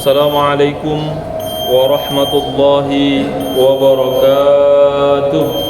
Assalamualaikum warahmatullahi wabarakatuh.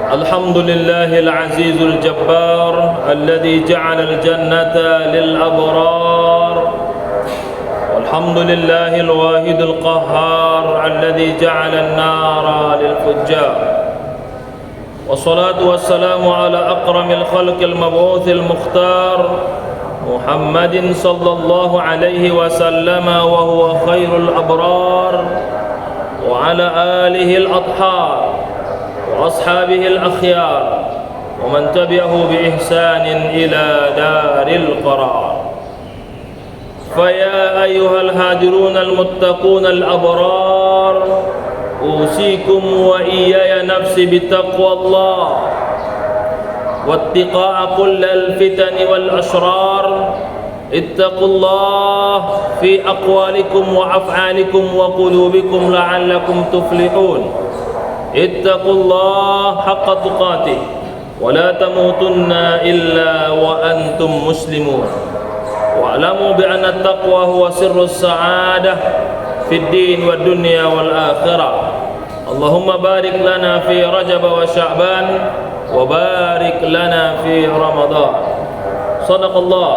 الحمد لله العزيز الجبار الذي جعل الجنة للأبرار، والحمد لله الواحد القهار الذي جعل النار للفجار، والصلاة والسلام على أكرم الخلق المبعوث المختار محمد صلى الله عليه وسلم وهو خير الأبرار، وعلى آله الأطهار وأصحابه الأخيار ومن تبعه بإحسان إلى دار القرار. فيا أيها الهاجرون المتقون الأبرار، أوصيكم وإياي نفسي بتقوى الله واتقاء كل الفتن والأشرار. اتقوا الله في أقوالكم وأفعالكم وقلوبكم لعلكم تفلحون. اتقوا الله حق تقاته ولا تموتن إلا وأنتم مسلمون واعلموا بأن التقوى هو سر السعادة في الدين والدنيا والآخرة. اللهم بارك لنا في رجب وشعبان وبارك لنا في رمضان. صدق الله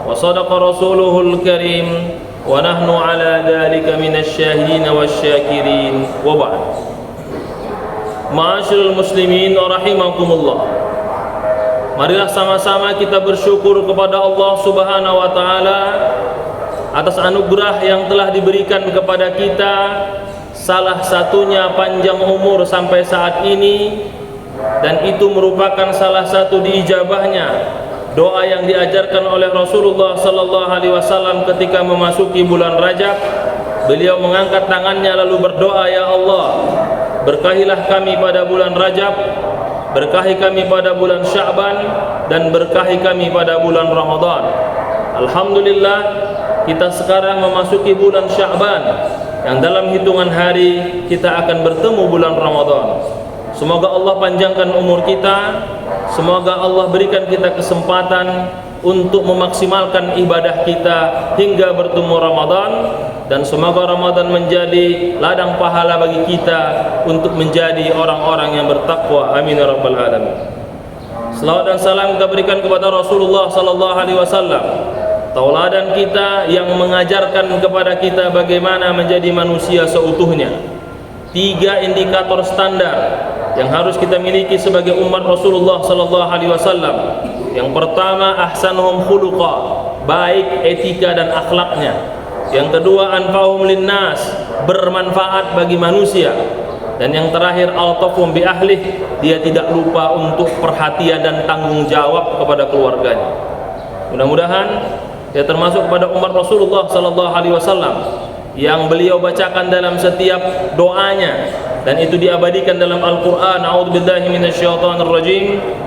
وصدق رسوله الكريم ونحن على ذلك من الشاهدين والشاكرين وبعد. Ma'asyiral muslimin rahimakumullah. Marilah sama-sama kita bersyukur kepada Allah Subhanahu wa taala atas anugerah yang telah diberikan kepada kita, salah satunya panjang umur sampai saat ini, dan itu merupakan salah satu diijabahnya doa yang diajarkan oleh Rasulullah sallallahu alaihi wasallam ketika memasuki bulan Rajab. Beliau mengangkat tangannya lalu berdoa, "Ya Allah, berkahilah kami pada bulan Rajab, berkahi kami pada bulan Sya'ban, dan berkahi kami pada bulan Ramadan." Alhamdulillah, kita sekarang memasuki bulan Sya'ban, yang dalam hitungan hari kita akan bertemu bulan Ramadan. Semoga Allah panjangkan umur kita, semoga Allah berikan kita kesempatan untuk memaksimalkan ibadah kita hingga bertemu Ramadan, dan semoga Ramadan menjadi ladang pahala bagi kita untuk menjadi orang-orang yang bertakwa. Amin ya rabbal alamin. Selawat dan salam kita berikan kepada Rasulullah sallallahu alaihi wasallam, tauladan kita yang mengajarkan kepada kita bagaimana menjadi manusia seutuhnya. 3 indikator standar yang harus kita miliki sebagai umat Rasulullah sallallahu alaihi wasallam. Yang pertama, ahsanuhum khuluqa, baik etika dan akhlaknya. Yang kedua, anfa'uhum linnas, bermanfaat bagi manusia. Dan yang terakhir, altafuhum bi ahlih, dia tidak lupa untuk perhatian dan tanggung jawab kepada keluarganya. Mudah-mudahan dia termasuk pada umat Rasulullah sallallahu alaihi wasallam yang beliau bacakan dalam setiap doanya, dan itu diabadikan dalam Al-Qur'an. A'udzubillahi minasyaitonir rajim.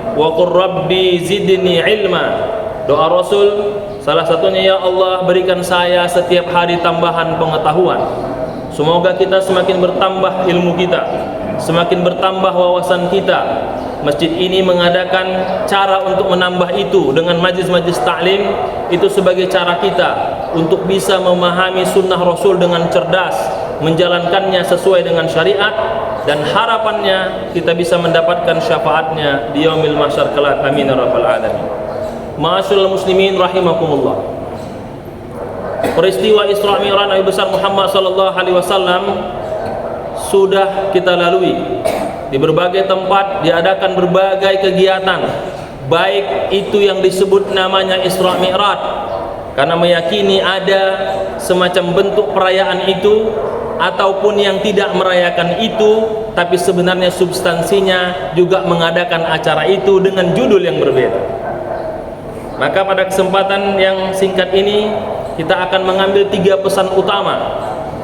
Wa qur rabbi zidni ilma. Doa Rasul salah satunya, "Ya Allah, berikan saya setiap hari tambahan pengetahuan." Semoga kita semakin bertambah ilmu kita, semakin bertambah wawasan kita. Masjid ini mengadakan cara untuk menambah itu dengan majlis-majlis ta'lim, itu sebagai cara kita untuk bisa memahami sunnah Rasul dengan cerdas, menjalankannya sesuai dengan syariat, dan harapannya kita bisa mendapatkan syafaatnya di yaumil mahsyar kelak. Amin ya rabbal alamin. Ma'asyiral muslimin rahimakumullah. Peristiwa Isra Mi'raj Nabi besar Muhammad sallallahu alaihi wasallam sudah kita lalui. Di berbagai tempat diadakan berbagai kegiatan, baik itu yang disebut namanya Isra Mi'raj karena meyakini ada semacam bentuk perayaan itu, ataupun yang tidak merayakan itu tapi sebenarnya substansinya juga mengadakan acara itu dengan judul yang berbeda. Maka pada kesempatan yang singkat ini kita akan mengambil 3 pesan utama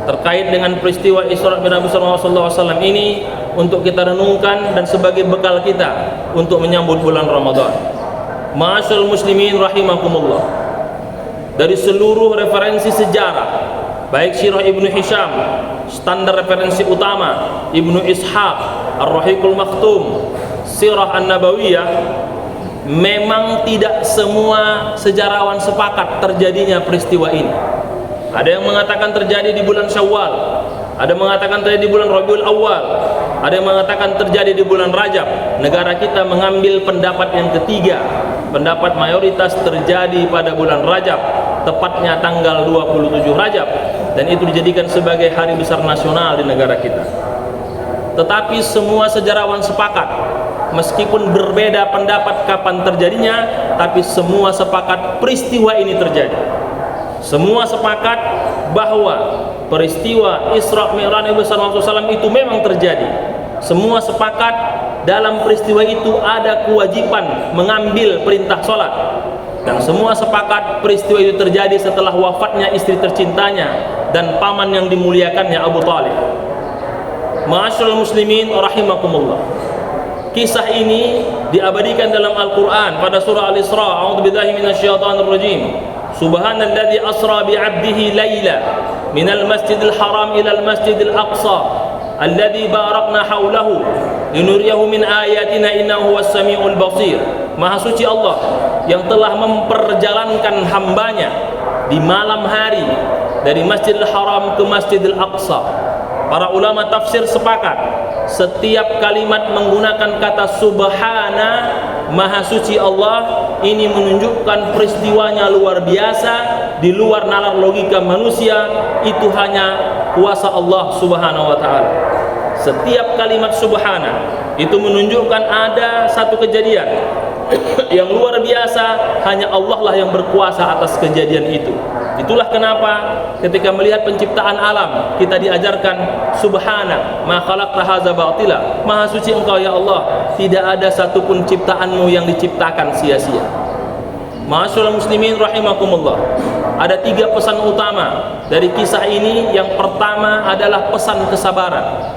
terkait dengan peristiwa Isra Mi'raj Rasulullah SAW ini untuk kita renungkan dan sebagai bekal kita untuk menyambut bulan Ramadan. Ma'asyiral muslimin rahimakumullah. Dari seluruh referensi sejarah, baik Sirah Ibnu Hisham, standar referensi utama, Ibnu Ishaq, Ar-Rahiqul Maktum, Sirah An-Nabawiyah, memang tidak semua sejarawan sepakat terjadinya peristiwa ini. Ada yang mengatakan terjadi di bulan Syawal, ada yang mengatakan terjadi di bulan Rabiul Awal, ada yang mengatakan terjadi di bulan Rajab. Negara kita mengambil pendapat yang ketiga, pendapat mayoritas terjadi pada bulan Rajab, tepatnya tanggal 27 Rajab, dan itu dijadikan sebagai hari besar nasional di negara kita. Tetapi semua sejarawan sepakat, meskipun berbeda pendapat kapan terjadinya, tapi semua sepakat peristiwa ini terjadi. Semua sepakat bahwa peristiwa Isra Mi'raj Nabi SAW itu memang terjadi. Semua sepakat dalam peristiwa itu ada kewajiban mengambil perintah sholat, dan semua sepakat peristiwa itu terjadi setelah wafatnya istri tercintanya dan paman yang dimuliakannya, Abu Talib. Ma'asyiral muslimin rahimakumullah. Kisah ini diabadikan dalam Al-Quran pada surah Al-Isra. A'udzubillahi minasyaitonir rajim. Subhanalladzi asra bi'abdihi laila minal masjidil haram ilal masjidil aqsa alladzi barakna haulahu linuriyahu min ayatina innahu huwas samiul basir. Maha suci Allah yang telah memperjalankan hambanya di malam hari dari Masjidil Haram ke Masjidil Aqsa. Para ulama tafsir sepakat, setiap kalimat menggunakan kata subhana, maha suci Allah, ini menunjukkan peristiwanya luar biasa, di luar nalar logika manusia. Itu hanya kuasa Allah subhanahu wa ta'ala. Setiap kalimat subhana itu menunjukkan ada satu kejadian yang luar biasa, hanya Allah lah yang berkuasa atas kejadian itu. Itulah kenapa ketika melihat penciptaan alam, kita diajarkan subhana ma khalaqta hadza batila, maha suci engkau ya Allah, tidak ada satupun ciptaanmu yang diciptakan sia-sia. Ma'asyiral muslimin rahimakumullah, ada 3 pesan utama dari kisah ini. Yang pertama adalah pesan kesabaran.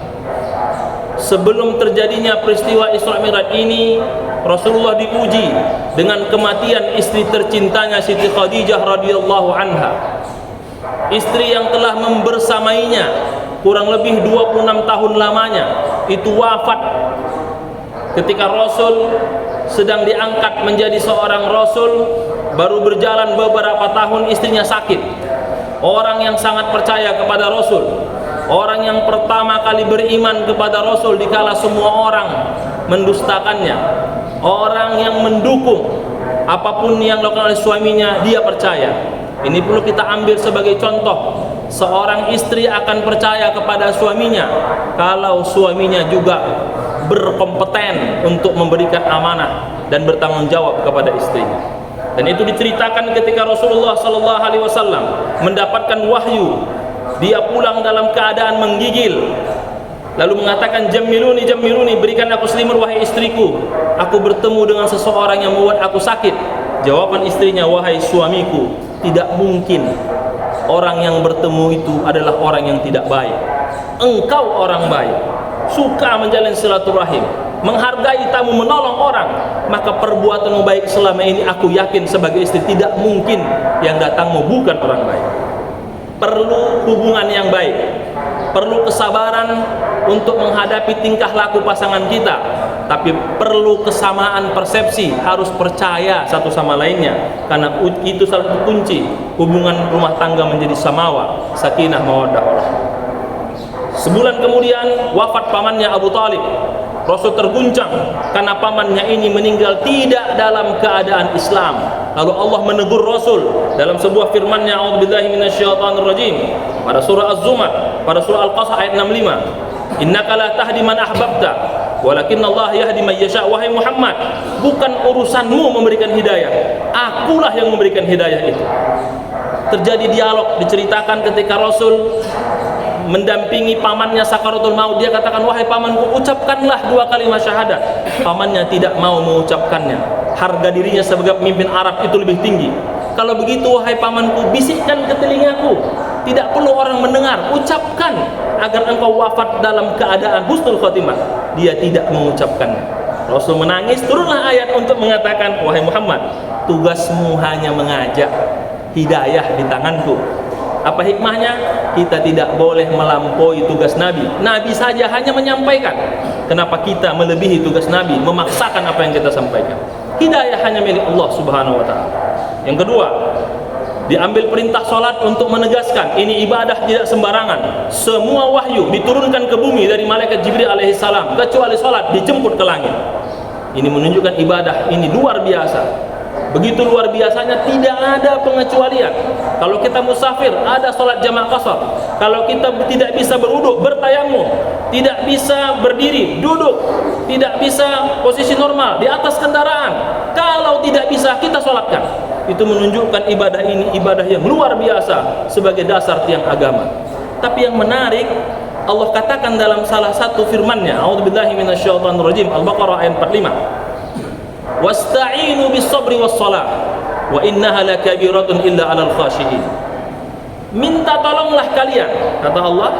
Sebelum terjadinya peristiwa Isra Mi'raj ini, Rasulullah diuji dengan kematian istri tercintanya Siti Khadijah radhiyallahu anha. Istri yang telah membersamainya kurang lebih 26 tahun lamanya itu wafat ketika Rasul sedang diangkat menjadi seorang Rasul. Baru berjalan beberapa tahun istrinya sakit. Orang yang sangat percaya kepada Rasul, orang yang pertama kali beriman kepada Rasul dikala semua orang mendustakannya, orang yang mendukung apapun yang dilakukan oleh suaminya, dia percaya. Ini perlu kita ambil sebagai contoh. Seorang istri akan percaya kepada suaminya kalau suaminya juga berkompeten untuk memberikan amanah dan bertanggung jawab kepada istrinya. Dan itu diceritakan ketika Rasulullah sallallahu alaihi wasallam mendapatkan wahyu. Dia pulang dalam keadaan menggigil, lalu mengatakan, jamiluni jamiluni, berikan aku selimut wahai istriku, aku bertemu dengan seseorang yang membuat aku sakit. Jawaban istrinya, wahai suamiku, tidak mungkin. Orang yang bertemu itu adalah orang yang tidak baik. Engkau orang baik, suka menjalin silaturahim, menghargai tamu, menolong orang, maka perbuatanmu baik selama ini. Aku yakin sebagai istri tidak mungkin yang datangmu bukan orang baik. Perlu hubungan yang baik, perlu kesabaran untuk menghadapi tingkah laku pasangan kita, tapi perlu kesamaan persepsi, harus percaya satu sama lainnya, karena itu salah satu kunci hubungan rumah tangga menjadi samawa, sakinah, mawaddah, warahmah. Sebulan kemudian wafat pamannya Abu Talib. Rasul terguncang karena pamannya ini meninggal tidak dalam keadaan Islam. Lalu Allah menegur Rasul dalam sebuah firman-Nya, a'udzubillahi minasyaitonirrajim, pada surah Az-Zumar, pada surah Al-Qasas ayat 65. Innaka la tahdi man ahbabta, walakinnallaha yahdi man yasha. Wahai Muhammad, bukan urusanmu memberikan hidayah, akulah yang memberikan hidayah itu. Terjadi dialog, diceritakan ketika Rasul mendampingi pamannya sakaratul maut. Dia katakan, wahai pamanku, ucapkanlah 2 kalimat syahadat. Pamannya tidak mau mengucapkannya. Harga dirinya sebagai pemimpin Arab itu lebih tinggi. Kalau begitu, wahai pamanku, bisikkan ke telingaku, tidak perlu orang mendengar, ucapkan agar engkau wafat dalam keadaan husnul khotimah. Dia tidak mengucapkannya. Rasul menangis, turunlah ayat untuk mengatakan, wahai Muhammad, tugasmu hanya mengajak, hidayah di tanganku. Apa hikmahnya? Kita tidak boleh melampaui tugas Nabi. Nabi saja hanya menyampaikan. Kenapa kita melebihi tugas Nabi, memaksakan apa yang kita sampaikan? Hidayah hanya milik Allah subhanahu wa ta'ala. Yang kedua, diambil perintah sholat untuk menegaskan ini ibadah tidak sembarangan. Semua wahyu diturunkan ke bumi dari malaikat Jibril alaihissalam, kecuali sholat dijemput ke langit. Ini menunjukkan ibadah ini luar biasa. Begitu luar biasanya, tidak ada pengecualian. Kalau kita musafir, ada sholat jamaah qashar. Kalau kita tidak bisa berwuduk, bertayamum, tidak bisa berdiri, duduk, tidak bisa posisi normal di atas kendaraan, kalau tidak bisa, kita sholatkan. Itu menunjukkan ibadah ini ibadah yang luar biasa sebagai dasar tiang agama. Tapi yang menarik, Allah katakan dalam salah satu firman-Nya, a'udzubillahi minasyaitonirrajim, Al-Baqarah ayat 45. Wasta'inu bis-sabri was-shalah wa innaha lakabiratun illa 'alal khashiyin. Minta tolonglah kalian, kata Allah,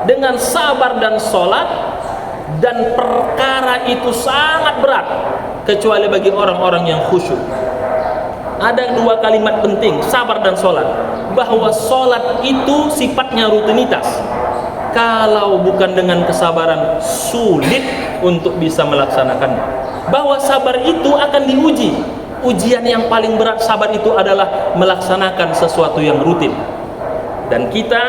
dengan sabar dan salat, dan perkara itu sangat berat kecuali bagi orang-orang yang khusyuk. Ada 2 kalimat penting, sabar dan salat, bahwa salat itu sifatnya rutinitas. Kalau bukan dengan kesabaran, sulit untuk bisa melaksanakannya. Bahwa sabar itu akan diuji. Ujian yang paling berat sabar itu adalah melaksanakan sesuatu yang rutin. Dan kita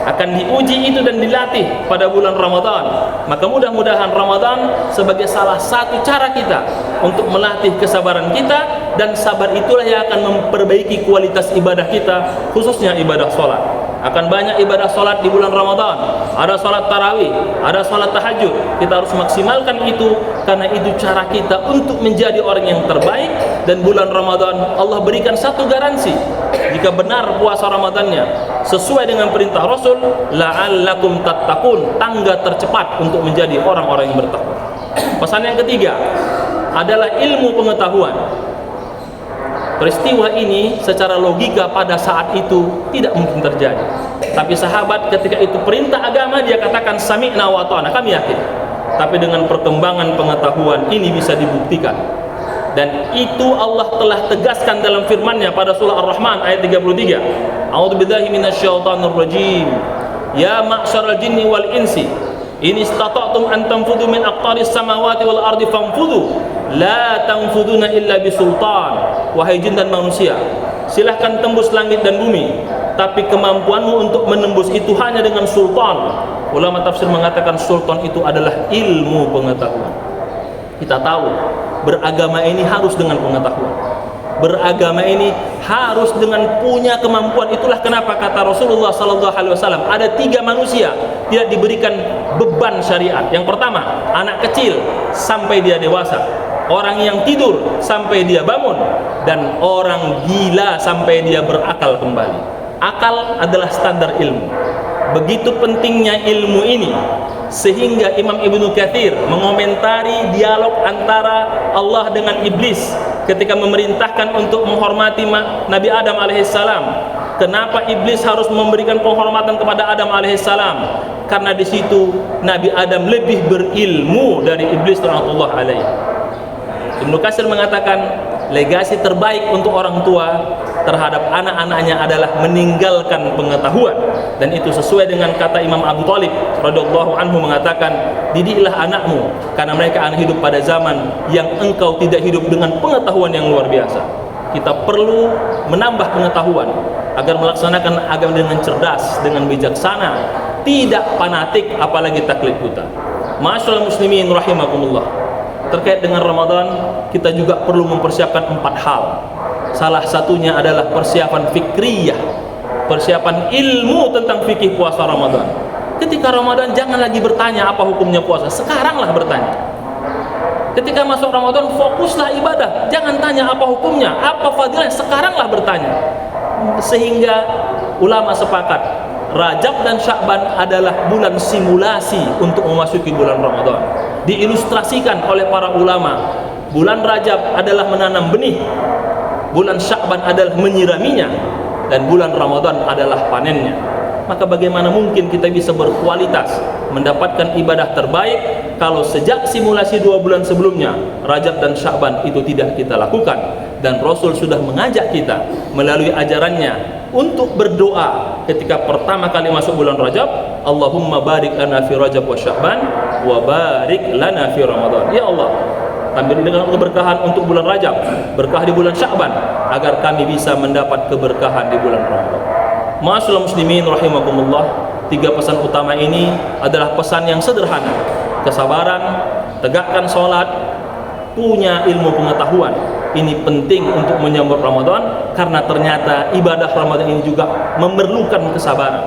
akan diuji itu dan dilatih pada bulan Ramadan. Maka mudah-mudahan Ramadan sebagai salah satu cara kita untuk melatih kesabaran kita, dan sabar itulah yang akan memperbaiki kualitas ibadah kita, khususnya ibadah sholat. Akan banyak ibadah sholat di bulan Ramadan, ada sholat tarawih, ada sholat tahajud. Kita harus maksimalkan itu, karena itu cara kita untuk menjadi orang yang terbaik. Dan bulan Ramadan Allah berikan satu garansi, jika benar puasa Ramadannya sesuai dengan perintah Rasul, la'allakum tattaqun, tangga tercepat untuk menjadi orang-orang yang bertakwa. Pesan yang ketiga adalah ilmu pengetahuan. Peristiwa ini secara logika pada saat itu tidak mungkin terjadi, tapi sahabat ketika itu perintah agama, dia katakan sami'na wa ta'na, kami yakin. Tapi dengan perkembangan pengetahuan ini bisa dibuktikan, dan itu Allah telah tegaskan dalam firman-Nya pada surah Ar-Rahman ayat 33. A'udzubillahi minasyaitonir rajim. Ya ma'syaral jinni wal insi in istata'tum an tanfudhu min aqtaris samawati wal ardi fanfudhu la tanfuduna illa bisultan. Wahai jin dan manusia, silahkan tembus langit dan bumi, tapi kemampuanmu untuk menembus itu hanya dengan sultan. Ulama tafsir mengatakan sultan itu adalah ilmu pengetahuan. Kita tahu beragama ini harus dengan pengetahuan, beragama ini harus dengan punya kemampuan. Itulah kenapa kata Rasulullah SAW, ada 3 manusia tidak diberikan beban syariat. Yang pertama, anak kecil sampai dia dewasa, orang yang tidur sampai dia bangun, dan orang gila sampai dia berakal kembali. Akal adalah standar ilmu. Begitu pentingnya ilmu ini, sehingga Imam Ibnu Katsir mengomentari dialog antara Allah dengan iblis ketika memerintahkan untuk menghormati Nabi Adam alaihissalam. Kenapa iblis harus memberikan penghormatan kepada Adam alaihissalam? Karena di situ Nabi Adam lebih berilmu dari iblis rahmatullah alaihi. Ibnu Katsir mengatakan legasi terbaik untuk orang tua terhadap anak-anaknya adalah meninggalkan pengetahuan, dan itu sesuai dengan kata Imam Abu Thalib radhiyallahu anhu mengatakan, didiklah anakmu karena mereka akan hidup pada zaman yang engkau tidak hidup dengan pengetahuan yang luar biasa. Kita perlu menambah pengetahuan agar melaksanakan agama dengan cerdas, dengan bijaksana, tidak fanatik apalagi taklid buta. Ma'asyiral muslimin rahimakumullah, terkait dengan Ramadan kita juga perlu mempersiapkan 4 hal. Salah satunya adalah persiapan fikriyah, persiapan ilmu tentang fikih puasa Ramadan. Ketika Ramadan jangan lagi bertanya apa hukumnya puasa, sekaranglah bertanya. Ketika masuk Ramadan fokuslah ibadah, jangan tanya apa hukumnya, apa fadilahnya, sekaranglah bertanya. Sehingga ulama sepakat Rajab dan Sya'ban adalah bulan simulasi untuk memasuki bulan Ramadan. Diilustrasikan oleh para ulama, bulan Rajab adalah menanam benih, bulan Sya'ban adalah menyiraminya, dan bulan Ramadan adalah panennya. Maka bagaimana mungkin kita bisa berkualitas mendapatkan ibadah terbaik kalau sejak simulasi 2 bulan sebelumnya, Rajab dan Sya'ban, itu tidak kita lakukan. Dan Rasul sudah mengajak kita melalui ajarannya untuk berdoa ketika pertama kali masuk bulan Rajab, Allahumma barik lana fi Rajab wa Sya'ban wa barik lana fi Ramadan. Ya Allah, kami dengan keberkahan untuk bulan Rajab, berkah di bulan Sya'ban, agar kami bisa mendapat keberkahan di bulan Ramadan. Ma'asyiral muslimin rahimakumullah, 3 pesan utama ini adalah pesan yang sederhana. Kesabaran, tegakkan sholat, punya ilmu pengetahuan. Ini penting untuk menyambut Ramadan, karena ternyata ibadah Ramadan ini juga memerlukan kesabaran.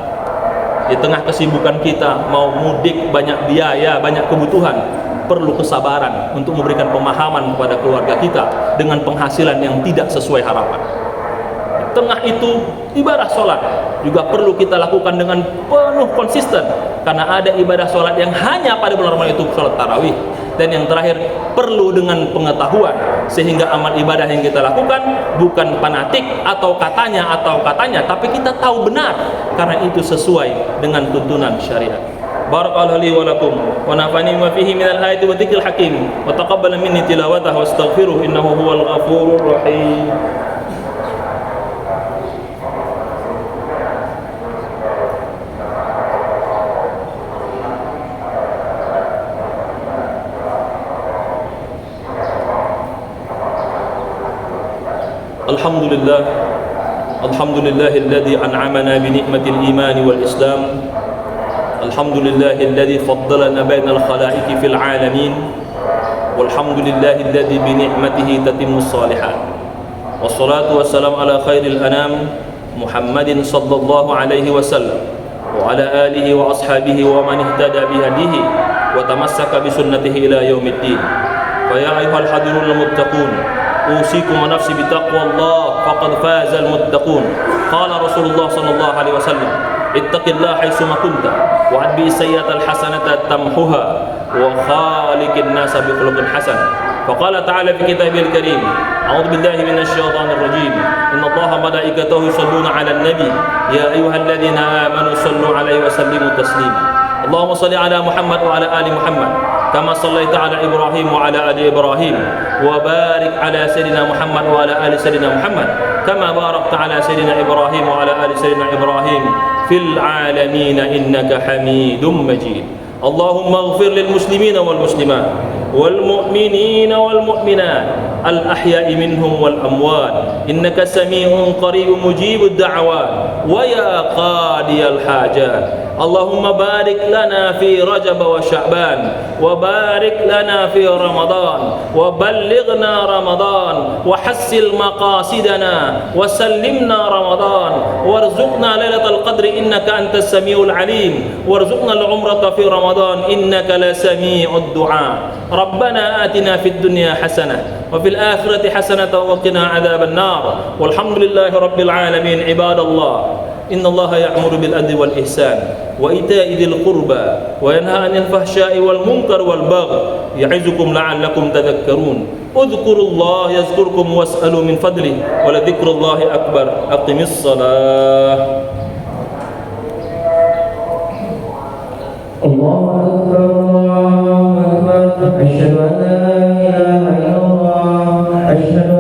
Di tengah kesibukan kita, mau mudik, banyak biaya, banyak kebutuhan, perlu kesabaran untuk memberikan pemahaman kepada keluarga kita dengan penghasilan yang tidak sesuai harapan. Di tengah itu, ibadah sholat juga perlu kita lakukan dengan penuh konsisten, karena ada ibadah sholat yang hanya pada bulan Ramadan itu sholat tarawih. Dan yang terakhir, perlu dengan pengetahuan, sehingga amal ibadah yang kita lakukan bukan fanatik atau katanya, tapi kita tahu benar, karena itu sesuai dengan tuntunan syariat. Barakallahu li wa lakum wa nafa'ani ma fihi minal ayati wa dzikril hakim wa taqabbal minni tilawatahu wastaghfiruh innahu huwal ghafurur rahim. Alhamdulillah, alhamdulillahilladzi an'amana bi ni'matil imani wal islam. Alhamdulillahilladzi faddalana bainal khalaiqi fil alamin. Walhamdulillahilladzi bi ni'matihi tatimmus shalihat. Wassalatu wassalamu ala khairil anam Muhammadin sallallahu alaihi wasallam wa ala alihi wa ashabihi wa man ihtada bi hadihi wa tamassaka bi sunnatihi ila yaumiddin. Fa ya ayyuhal hadirul muttaqun, usikum wa nafsi bi taqwallah faqad fazal muttaqun. Qala Rasulullah sallallahu alaihi wasallam, ittaqillaha haitsuma kunta wa adbi sayyi'atal hasanata tamhuha wa khaliqin nasa bi khuluqin hasan. Faqala ta'ala fi kitabil karim, a'udzu billahi minasy syaithanir rajim. Innallaha malaikatahu yusholluna 'alan nabi ya ayyuhalladzina amanu shallu 'alaihi wa sallimu taslima. Allahumma shalli 'ala Muhammad wa 'ala ali Muhammad kama shallaita 'ala Ibrahim wa 'ala ali Ibrahim wa barik 'ala sayidina Muhammad wa 'ala ali sayidina Muhammad kama barakta 'ala sayidina Ibrahim wa 'ala ali sayidina Ibrahim fil 'alamin innaka Hamidum Majid. Allahumma ighfir lil muslimina wal muslimat wal mu'minina wal mu'minat al ahya'i minhum wal amwat innaka sami'un qaribun mujibud da'awat wa ya qadiyal hajat. Allahumma barik lana fi Rajab wa Sya'ban wa barik lana fi Ramadan wa ballighna Ramadan wa hassil maqasidana wa sallimna Ramadan warzuqna lailatul qadri innaka antas samiul alim warzuqna al-umrata fi Ramadan innaka la sami'ud du'a. Rabbana atina fid dunya hasanah wa fil akhirati hasanah wa qina adzaban nar. Walhamdulillahi rabbil alamin. Ibadallah, inna Allaha ya'muru bil adli wal ihsan wa ita'i dzil qurba wa yanha 'anil fahsya'i wal munkar wal baghi ya'izukum la'allakum tadhakkarun. Udhkurullaha yazkurkum was'alu min fadlihi wa la dzikrullahi akbar. Aqimis shalah. Allahu akbar, Allahu akbar. Asyhadu an la ilaha illallah, asyhadu